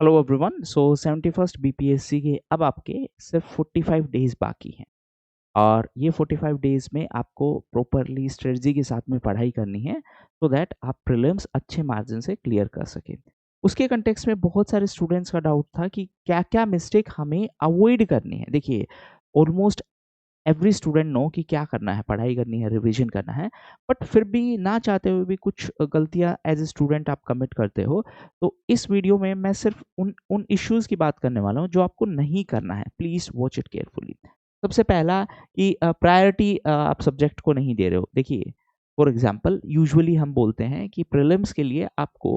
Hello everyone. सो 71st BPSC के अब आपके सिर्फ 45 डेज बाकी हैं और ये 45 डेज में आपको प्रॉपरली स्ट्रेटजी के साथ में पढ़ाई करनी है सो दैट आप प्रीलिम्स अच्छे मार्जिन से क्लियर कर सकें। उसके कंटेक्स्ट में बहुत सारे स्टूडेंट्स का डाउट था कि क्या क्या मिस्टेक हमें अवॉइड करनी है। देखिए, ऑलमोस्ट एवरी स्टूडेंट नो कि क्या करना है, पढ़ाई करनी है, रिवीजन करना है, बट फिर भी ना चाहते हुए भी कुछ गलतियां एज ए स्टूडेंट आप कमिट करते हो। तो इस वीडियो में मैं सिर्फ उन उन इश्यूज की बात करने वाला हूं जो आपको नहीं करना है। Please watch it carefully. सबसे पहला कि प्रायोरिटी आप सब्जेक्ट को नहीं दे रहे हो। देखिए, फॉर एग्जाम्पल यूजुअली हम बोलते हैं कि प्रीलिम्स के लिए आपको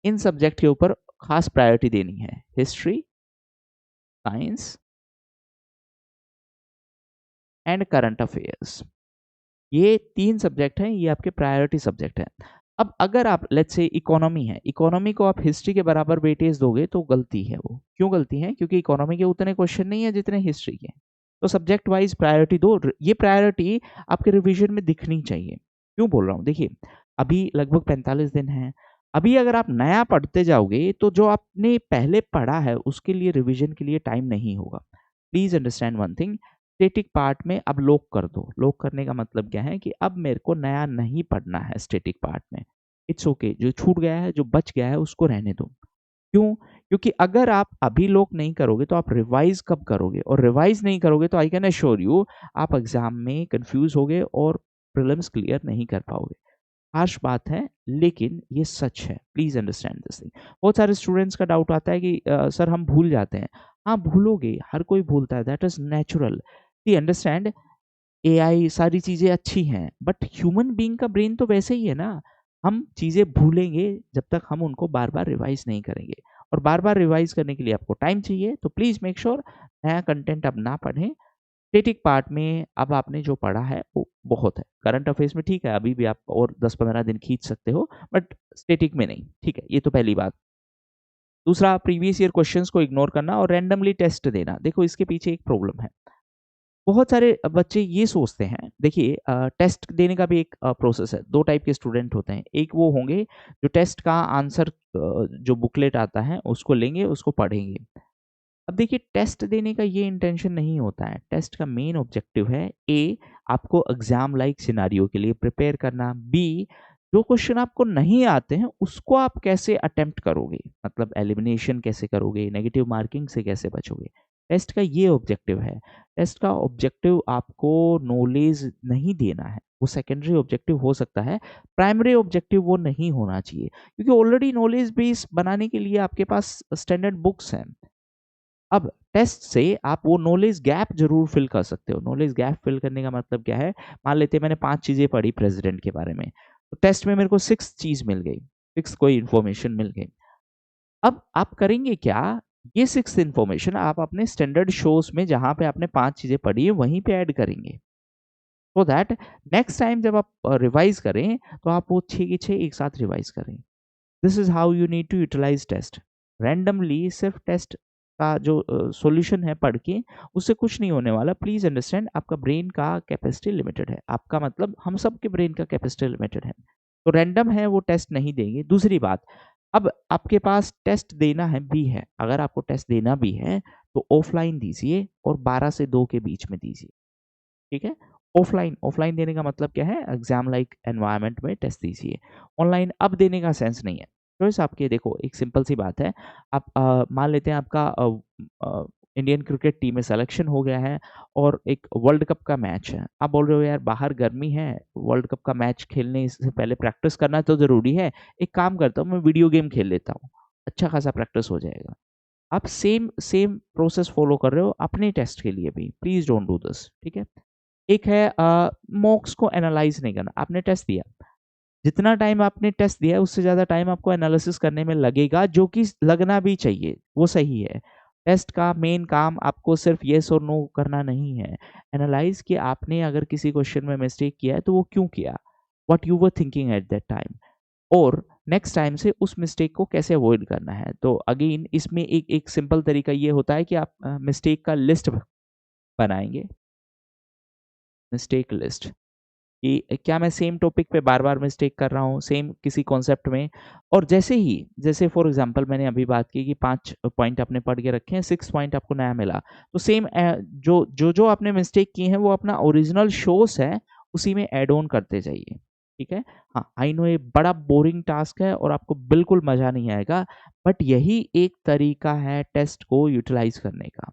इन सब्जेक्ट के ऊपर खास प्रायोरिटी देनी है: history, science and current affairs. ये 3 सब्जेक्ट हैं, ये आपके प्रायोरिटी सब्जेक्ट हैं। अब अगर आप लेट्स से इकोनॉमी है, इकोनॉमी को आप हिस्ट्री के बराबर वेटेज दोगे तो गलती है वो। क्यों गलती है? क्योंकि इकोनॉमी के उतने क्वेश्चन नहीं है जितने हिस्ट्री के। तो सब्जेक्ट वाइज प्रायोरिटी दो। ये प्रायोरिटी आपके रिवीजन में दिखनी चाहिए। क्यों बोल रहा हूँ? देखिए, अभी लगभग 45 दिन हैं। अभी अगर आप नया पढ़ते जाओगे तो जो आपने पहले पढ़ा है उसके लिए रिवीजन के लिए टाइम नहीं होगा। Please understand one thing. Static part में अब लॉक कर दो। लॉक करने का मतलब क्या है कि अब मेरे को नया नहीं पढ़ना है स्टैटिक पार्ट में। इट्स ओके, जो छूट गया है, जो बच गया है, उसको रहने दो। क्यों? क्योंकि अगर आप अभी लॉक नहीं करोगे तो आप रिवाइज कब करोगे, और रिवाइज नहीं करोगे तो आई कैन अश्योर यू आप एग्जाम में कंफ्यूज होगे और प्रीलिम्स क्लियर नहीं कर पाओगे। हार्श बात है लेकिन ये सच है। Please understand this thing. बहुत सारे स्टूडेंट्स का डाउट आता है कि सर हम भूल जाते हैं। हाँ, भूलोगे, हर कोई भूलता है, that is natural. See understand, AI सारी चीजें अच्छी हैं बट ह्यूमन बीइंग का ब्रेन तो वैसे ही है ना। हम चीजें भूलेंगे जब तक हम उनको बार बार रिवाइज नहीं करेंगे, और बार बार रिवाइज करने के लिए आपको टाइम चाहिए। तो प्लीज मेक श्योर नया कंटेंट अब ना पढ़ें। स्टैटिक पार्ट में अब आपने जो पढ़ा है वो बहुत है। करंट अफेयर्स में ठीक है, अभी भी आप और 10-15 दिन खींच सकते हो, बट स्टैटिक में नहीं। ठीक है, ये तो पहली बात। दूसरा, प्रीवियस ईयर क्वेश्चंस को इग्नोर करना और रैंडमली टेस्ट देना। देखो, इसके पीछे एक प्रॉब्लम है। बहुत सारे बच्चे ये सोचते हैं, देखिए टेस्ट देने का भी एक प्रोसेस है। 2 टाइप के स्टूडेंट होते हैं। एक वो होंगे जो टेस्ट का आंसर जो बुकलेट आता है उसको लेंगे, उसको पढ़ेंगे। अब देखिए, टेस्ट देने का ये इंटेंशन नहीं होता है। टेस्ट का मेन ऑब्जेक्टिव है ए, आपको एग्जाम लाइक सिनारियो के लिए प्रिपेयर करना। बी, जो क्वेश्चन आपको नहीं आते हैं उसको आप कैसे अटेम्प्ट करोगे, मतलब एलिमिनेशन कैसे करोगे, नेगेटिव मार्किंग से कैसे बचोगे। टेस्ट का ये ऑब्जेक्टिव है। टेस्ट का ऑब्जेक्टिव आपको नॉलेज नहीं देना है, वो सेकेंडरी ऑब्जेक्टिव हो सकता है। प्राइमरी ऑब्जेक्टिव वो नहीं होना चाहिए, क्योंकि ऑलरेडी नॉलेज बेस बनाने के लिए आपके पास स्टैंडर्ड बुक्स हैं। अब टेस्ट से आप वो नॉलेज गैप ज़रूर फ़िल कर सकते हो। नॉलेज गैप फ़िल करने का मतलब क्या है? मान लेते हैं मैंने 5 चीज़ें पढ़ी प्रेज़िडेंट के बारे में, तो टेस्ट में मेरे को 6 चीज़ मिल गई, 6 कोई इन्फॉर्मेशन मिल गई। अब आप करेंगे क्या? ये 6th इन्फॉर्मेशन आप अपने स्टैंडर्ड शोज़ में जहाँ पे आपने 5 चीज़ें पढ़ी है वहीं पे ऐड करेंगे। सो दैट नेक्स्ट टाइम जब आप रिवाइज़ करें तो आप वो 6 की 6 एक साथ रिवाइज़ करें। This is how you need to utilize test. Randomly सिर्फ टेस्ट का जो सॉल्यूशन है पढ़ के उससे कुछ नहीं होने वाला। प्लीज अंडरस्टैंड, आपका ब्रेन का कैपेसिटी लिमिटेड है। आपका मतलब हम सब के ब्रेन का कैपेसिटी लिमिटेड है, तो रैंडम है वो टेस्ट नहीं देंगे। दूसरी बात, अब आपके पास टेस्ट देना है भी है, अगर आपको टेस्ट देना भी है तो ऑफलाइन दीजिए और 12 से 2 के बीच में दीजिए। ठीक है? ऑफलाइन ऑफलाइन देने का मतलब क्या है? एग्जाम लाइक एनवायरनमेंट में टेस्ट दीजिए। ऑनलाइन अब देने का सेंस नहीं है। चॉइस आपकी है। देखो, एक सिंपल सी बात है। आप मान लेते हैं आपका इंडियन क्रिकेट टीम में सिलेक्शन हो गया है और एक वर्ल्ड कप का मैच है। आप बोल रहे हो यार बाहर गर्मी है, वर्ल्ड कप का मैच खेलने से पहले प्रैक्टिस करना तो ज़रूरी है। एक काम करता हूँ, मैं वीडियो गेम खेल लेता हूँ, अच्छा खासा प्रैक्टिस हो जाएगा। आप सेम सेम प्रोसेस फॉलो कर रहे हो अपने टेस्ट के लिए भी। Please don't do this. ठीक है? एक है मॉक्स को एनालाइज़ नहीं करना। आपने टेस्ट दिया, जितना टाइम आपने टेस्ट दिया है उससे ज़्यादा टाइम आपको एनालिसिस करने में लगेगा, जो कि लगना भी चाहिए, वो सही है। टेस्ट का मेन काम आपको सिर्फ येस और नो करना नहीं है। एनालाइज़ कि आपने अगर किसी क्वेश्चन में मिस्टेक किया है तो वो क्यों किया? What you were thinking at that time, और नेक्स्ट टाइम से उस मिस्टेक को कैसे अवॉइड करना है। तो अगेन इसमें एक एक सिंपल तरीका ये होता है कि आप मिस्टेक का लिस्ट बनाएँगे, मिस्टेक लिस्ट। कि क्या मैं सेम टॉपिक पे बार-बार मिस्टेक कर रहा हूँ, सेम किसी कॉन्सेप्ट में। और जैसे फॉर एग्ज़ाम्पल मैंने अभी बात की कि 5 पॉइंट आपने पढ़ के रखे हैं, 6 पॉइंट आपको नया मिला। तो सेम जो आपने मिस्टेक की है वो अपना ओरिजिनल सोर्स है, उसी में ऐड ऑन करते जाइए, ठीक है? हाँ, आई नो ये बड़ा बोरिंग टास्क है और आपको बिल्कुल मज़ा नहीं आएगा, बट यही एक तरीका है टेस्ट को यूटिलाइज़ करने का।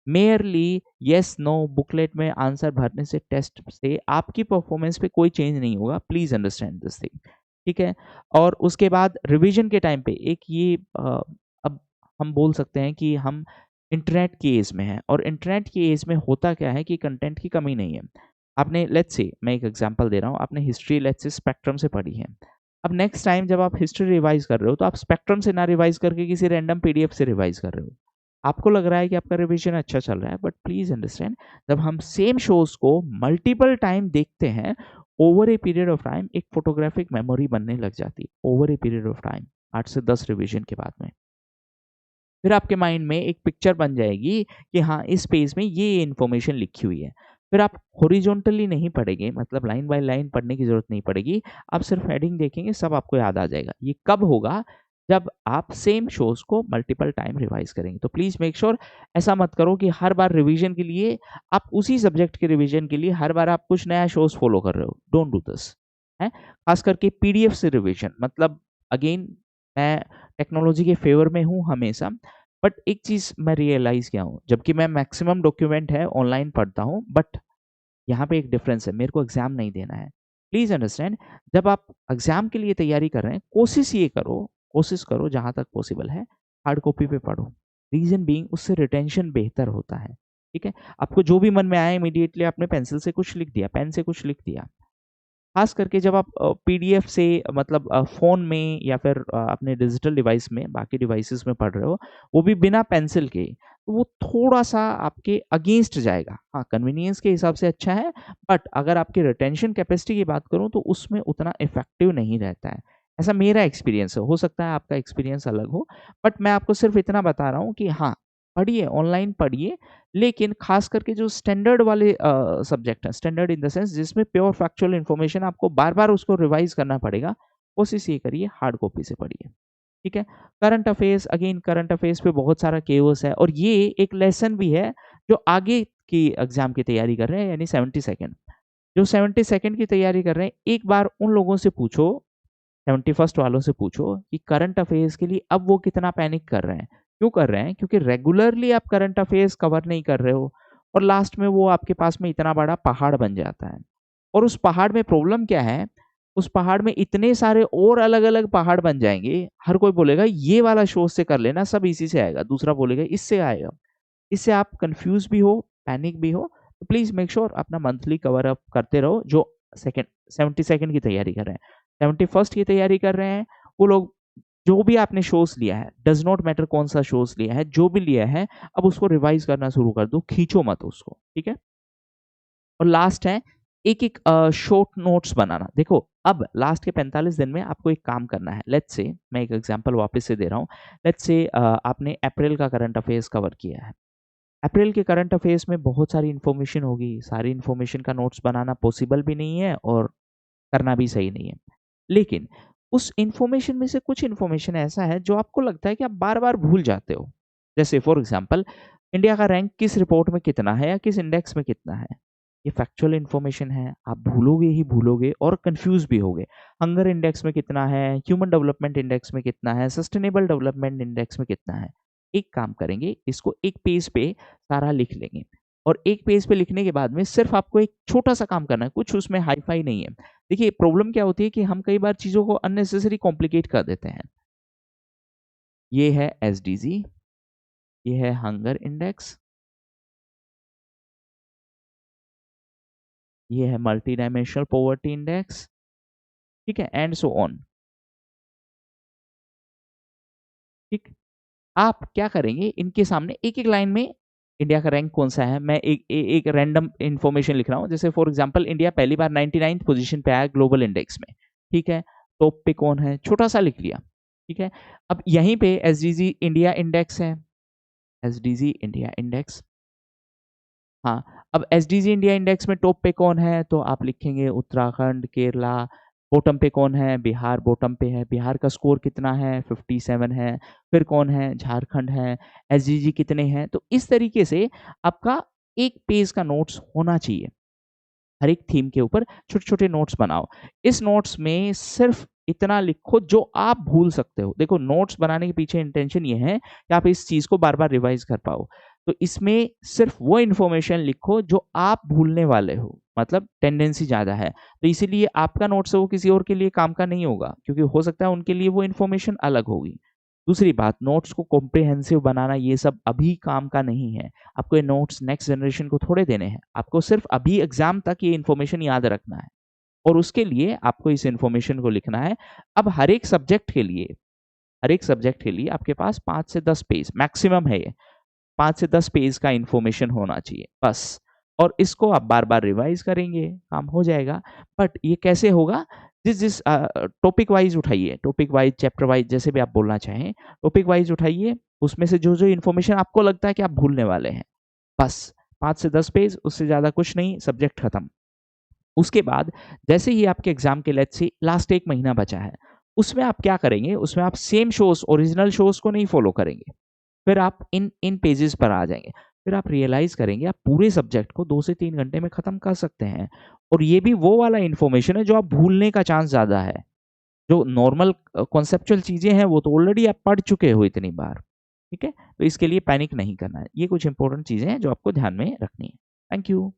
मेयरली येस नो बुकलेट में आंसर भरने से टेस्ट से आपकी परफॉर्मेंस पे कोई चेंज नहीं होगा, प्लीज अंडरस्टैंड दिस थिंग, ठीक है? और उसके बाद रिवीजन के टाइम पे एक ये अब हम बोल सकते हैं कि हम इंटरनेट की एज में हैं, और इंटरनेट की एज में होता क्या है कि कंटेंट की कमी नहीं है। आपने लेट्स से मैं एक एग्जांपल दे रहा हूँ, आपने हिस्ट्री लेट्स से स्पेक्ट्रम से पढ़ी है। अब नेक्स्ट टाइम जब आप हिस्ट्री रिवाइज कर रहे हो तो आप स्पेक्ट्रम से ना रिवाइज करके किसी रैंडम पीडीएफ से रिवाइज कर रहे हो। आपको लग रहा है कि आपका रिवीजन अच्छा चल रहा है, बट प्लीज अंडरस्टैंड, जब हम सेम शोज को मल्टीपल टाइम देखते हैं, over a period of time एक फोटोग्राफिक मेमोरी बनने लग जाती है। Over a period of time 8 से 10 रिवीजन के बाद में फिर आपके माइंड में एक पिक्चर बन जाएगी कि हाँ, इस पेज में ये इन्फॉर्मेशन लिखी हुई है। फिर आप हॉरिजॉन्टली नहीं पढ़ेंगे, मतलब लाइन बाय लाइन पढ़ने की जरूरत नहीं पड़ेगी। आप सिर्फ हेडिंग देखेंगे, सब आपको याद आ जाएगा। ये कब होगा? जब आप सेम शोज को मल्टीपल टाइम रिवाइज करेंगे। तो प्लीज मेक श्योर ऐसा मत करो कि हर बार रिवीजन के लिए आप उसी सब्जेक्ट के रिवीजन के लिए हर बार आप कुछ नया शोज फॉलो कर रहे हो। डोंट डू दिस है। खास करके पीडीएफ से रिवीजन, मतलब अगेन मैं टेक्नोलॉजी के फेवर में हूँ हमेशा, बट एक चीज मैं रियलाइज किया हूँ, जबकि मैं मैक्सिमम डॉक्यूमेंट है ऑनलाइन पढ़ता हूँ, बट यहाँ पे एक डिफरेंस है, मेरे को एग्जाम नहीं देना है। प्लीज अंडरस्टैंड, जब आप एग्जाम के लिए तैयारी कर रहे हैं, कोशिश करो जहां तक पॉसिबल है हार्ड कॉपी पे पढ़ो। रीजन बीइंग उससे रिटेंशन बेहतर होता है, ठीक है? आपको जो भी मन में आया इमीडिएटली आपने पेंसिल से कुछ लिख दिया, पेन से कुछ लिख दिया। खास करके जब आप पीडीएफ से मतलब फ़ोन में या फिर अपने डिजिटल डिवाइस में, बाकी डिवाइसेस में पढ़ रहे हो, वो भी बिना पेंसिल के, तो वो थोड़ा-सा आपके अगेंस्ट जाएगा। हाँ, कन्वीनियंस के हिसाब से अच्छा है, बट अगर आपकी रिटेंशन कैपेसिटी की बात करूँ तो उसमें उतना इफ़ेक्टिव नहीं रहता है। ऐसा मेरा एक्सपीरियंस है, हो सकता है आपका एक्सपीरियंस अलग हो, बट मैं आपको सिर्फ़ इतना बता रहा हूँ कि हाँ, पढ़िए, ऑनलाइन पढ़िए, लेकिन खास करके जो स्टैंडर्ड वाले सब्जेक्ट हैं, स्टैंडर्ड इन द सेंस जिसमें प्योर फैक्चुअल इन्फॉर्मेशन आपको बार-बार उसको रिवाइज़ करना पड़ेगा, कोशिश ये करिए हार्ड कॉपी से पढ़िए, ठीक है? Current affairs, again current affairs पे बहुत सारा केओस है, और ये एक लेसन भी है जो आगे की एग्ज़ाम की तैयारी कर रहे हैं, यानी 70 सेकंड। जो 70 सेकंड की तैयारी कर रहे हैं, एक बार उन लोगों से पूछो, 71st वालों से पूछो कि करंट अफेयर्स के लिए अब वो कितना पैनिक कर रहे हैं। क्यों कर रहे हैं? क्योंकि रेगुलरली आप करंट अफेयर्स कवर नहीं कर रहे हो, और लास्ट में वो आपके पास में इतना बड़ा पहाड़ बन जाता है। और उस पहाड़ में प्रॉब्लम क्या है? उस पहाड़ में इतने सारे और अलग-अलग पहाड़ बन जाएँगे, हर कोई बोलेगा ये वाला सोर्स से कर लेना, सब इसी से आएगा, दूसरा बोलेगा इससे आएगा। इससे आप कन्फ्यूज़ भी हो, पैनिक भी हो, तो प्लीज़ मेक श्योर अपना मंथली कवर अप करते रहो, जो सेकंड 70 सेकंड की तैयारी कर रहे हैं। 71st की तैयारी कर रहे हैं, वो लोग जो भी आपने शोज़ लिया है, डज़ नॉट मैटर कौन-सा शोज़ लिया है, जो भी लिया है, अब उसको रिवाइज़ करना शुरू कर दो, खींचो मत उसको, ठीक है? और लास्ट है, एक-एक शॉर्ट नोट्स बनाना। देखो, अब लास्ट के 45 दिन में आपको एक काम करना है। लेट्स से मैं एक एग्ज़ाम्पल वापस से दे रहा हूँ। लेट्स से आपने अप्रैल का करंट अफेयर्स कवर किया है। अप्रैल के करंट अफेयर्स में बहुत सारी इन्फॉर्मेशन होगी, सारी इन्फॉर्मेशन का नोट्स बनाना पॉसिबल भी नहीं है और करना भी सही नहीं है। लेकिन उस इन्फॉर्मेशन में से कुछ इन्फॉर्मेशन ऐसा है जो आपको लगता है कि आप बार-बार भूल जाते हो। जैसे फॉर एग्ज़ाम्पल, इंडिया का रैंक किस रिपोर्ट में कितना है या किस इंडेक्स में कितना है। ये फैक्चुअल इन्फॉर्मेशन है, आप भूलोगे ही भूलोगे और कन्फ्यूज़ भी होगे। हंगर इंडेक्स में कितना है, ह्यूमन डेवलपमेंट इंडेक्स में कितना है, सस्टेनेबल डेवलपमेंट इंडेक्स में कितना है। एक काम करेंगे, इसको एक पेज पे सारा लिख लेंगे, और एक पेज पे लिखने के बाद में सिर्फ आपको एक छोटा-सा काम करना है, कुछ उसमें हाई-फाई नहीं है। देखिए, प्रॉब्लम क्या होती है कि हम कई बार चीज़ों को अननेसेसरी कॉम्प्लिकेट कर देते हैं। ये है एसडीजी, ये है हंगर इंडेक्स, ये है मल्टी डायमेंशनल पॉवर्टी इंडेक्स, ठीक है? एंड सो ऑन, ठीक? आप क्या करेंगे, इनके सामने एक-एक लाइन में इंडिया का रैंक कौन-सा है, मैं एक रैंडम इन्फॉर्मेशन लिख रहा हूँ। जैसे फॉर एग्ज़ाम्पल, इंडिया पहली बार 99th पोज़ीशन पे आया ग्लोबल इंडेक्स में, ठीक है? टॉप पे कौन है, छोटा-सा लिख लिया, ठीक है? अब यहीं पे एसडीजी इंडिया इंडेक्स है, एसडीजी इंडिया इंडेक्स। हाँ, अब एसडीजी इंडिया इंडेक्स में टॉप पे कौन है, तो आप लिखेंगे उत्तराखंड, केरला। बॉटम पे कौन है, बिहार बॉटम पे है, बिहार का स्कोर कितना है, 57 है। फिर कौन है, झारखंड है। एसडीजी कितने हैं, तो इस तरीके से आपका एक पेज का नोट्स होना चाहिए। हर एक थीम के ऊपर छोटे-छोटे नोट्स बनाओ। इस नोट्स में सिर्फ इतना लिखो जो आप भूल सकते हो। देखो, नोट्स बनाने के पीछे इंटेंशन ये है कि आप इस चीज़ को बार-बार रिवाइज़ कर पाओ। तो इसमें सिर्फ वो इन्फॉर्मेशन लिखो जो आप भूलने वाले हो, मतलब टेंडेंसी ज़्यादा है। तो इसीलिए आपका नोट्स है वो किसी और के लिए काम का नहीं होगा, क्योंकि हो सकता है उनके लिए वो इन्फॉर्मेशन अलग होगी। दूसरी बात, नोट्स को कॉम्प्रिहेंसिव बनाना ये सब अभी काम का नहीं है। आपको ये नोट्स नेक्स्ट जनरेशन को थोड़े देने हैं। आपको सिर्फ अभी एग्ज़ाम तक ये इन्फॉर्मेशन याद रखना है और उसके लिए आपको इस इन्फॉर्मेशन को लिखना है। अब हर एक सब्जेक्ट के लिए आपके पास 5 से 10 पेज मैक्सिमम है ये। 5 से 10 पेज का इन्फॉर्मेशन होना चाहिए, बस। और इसको आप बार-बार रिवाइज़ करेंगे, काम हो जाएगा। बट ये कैसे होगा? जिस-जिस टॉपिक वाइज़ उठाइए, टॉपिक वाइज़, चैप्टर वाइज़, जैसे भी आप बोलना चाहें, टॉपिक वाइज़ उठाइए, उसमें से जो-जो इन्फॉर्मेशन आपको लगता है कि आप भूलने वाले हैं, बस 5 से 10 पेज, उससे ज़्यादा कुछ नहीं, सब्जेक्ट खत्म। उसके बाद जैसे ही आपके एग्ज़ाम के लेट्स से लास्ट 1 महीना बचा है, उसमें आप क्या करेंगे, उसमें आप सेम शोज़, ओरिजिनल शोज़ को नहीं फ़ॉलो करेंगे। फिर आप इन इन पेजेस पर आ जाएँगे। फिर आप रियलाइज़ करेंगे आप पूरे सब्जेक्ट को 2 से 3 घंटे में ख़त्म कर सकते हैं। और ये भी वो वाला इन्फॉर्मेशन है जो आप भूलने का चांस ज़्यादा है। जो नॉर्मल कॉन्सेप्चुअल चीज़ें हैं वो तो ऑलरेडी आप पढ़ चुके हो इतनी बार। ठीक है? तो इसके लिए पैनिक नहीं करना है। ये कुछ इम्पोर्टेंट चीज़ें हैं जो आपको ध्यान में रखनी है। Thank you.